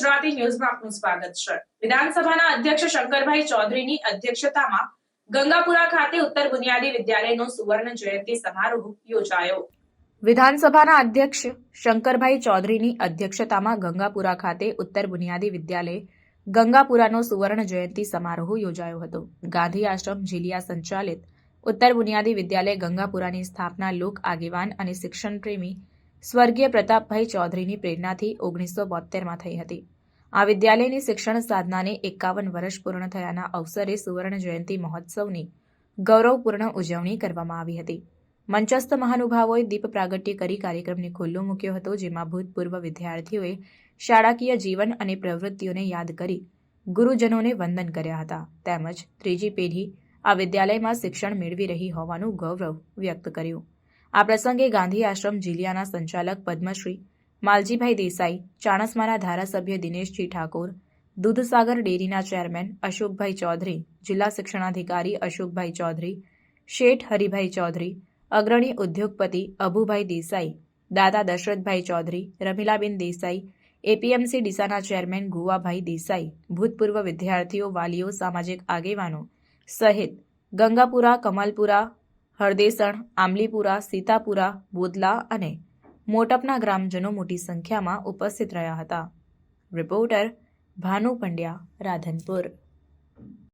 ગુજરાતી ન્યૂઝમાં આપનું સ્વાગત છે। વિધાનસભાના અધ્યક્ષ શંકરભાઈ ચૌધરીની અધ્યક્ષતામાં ગંગાપુરા ખાતે ઉત્તર બુનિયાદી વિદ્યાલયનો સુવર્ણ જયંતિ સમારોહ યોજાયો। વિધાનસભાના અધ્યક્ષ શંકરભાઈ ચૌધરીની અધ્યક્ષતામાં ગંગાપુરા ખાતે ઉત્તર બુનિયાદી વિદ્યાલય ગંગાપુરાનો સુવર્ણ જયંતિ સમારોહ યોજાયો હતો। ગાંધી આશ્રમ ઝીલિયા સંચાલિત ઉત્તર બુનિયાદી વિદ્યાલય ગંગાપુરાની સ્થાપના લોક આગેવાન અને શિક્ષણ પ્રેમી સ્વર્ગીય પ્રતાપભાઈ ચૌધરીની પ્રેરણાથી 1972માં થઈ હતી। આ વિદ્યાલયની શિક્ષણ સાધનાને 51 વર્ષ પૂર્ણ થયાના અવસરે સુવર્ણ જયંતિ મહોત્સવની ગૌરવપૂર્ણ ઉજવણી કરવામાં આવી હતી। મંચસ્થ મહાનુભાવોએ દીપ પ્રાગટ્ય કરી કાર્યક્રમને ખુલ્લો મૂક્યો હતો, જેમાં ભૂતપૂર્વ વિદ્યાર્થીઓએ શાળાકીય જીવન અને પ્રવૃત્તિઓને યાદ કરી ગુરુજનોને વંદન કર્યા હતા, તેમજ ત્રીજી પેઢી આ વિદ્યાલયમાં શિક્ષણ મેળવી રહી હોવાનું ગૌરવ વ્યક્ત કર્યું। આ પ્રસંગે ગાંધી આશ્રમ ઝીલિયાના સંચાલક પદ્મશ્રી માલજીભાઈ દેસાઈ, ચાણસ્માના ધારાસભ્ય દિનેશજી ઠાકોર, દૂધસાગર ડેરીના ચેરમેન અશોકભાઈ ચૌધરી, જિલ્લા શિક્ષણાધિકારી અશોકભાઈ ચૌધરી, શેઠ હરિભાઈ ચૌધરી, અગ્રણી ઉદ્યોગપતિ અભુભાઈ દેસાઈ, દાદા દશરથભાઈ ચૌધરી, રમીલાબેન દેસાઈ, એપીએમસી ડીસાના ચેરમેન ગુવાભાઈ દેસાઈ, ભૂતપૂર્વ વિદ્યાર્થીઓ, વાલીઓ, સામાજિક આગેવાનો સહિત ગંગાપુરા, કમલપુરા, હરદેસણ, આંબલીપુરા, સીતાપુરા, બોદલા અને મોટપના ગ્રામજનો મોટી સંખ્યામાં ઉપસ્થિત રહ્યા હતા। રિપોર્ટર ભાનુ પંડ્યા, રાધનપુર।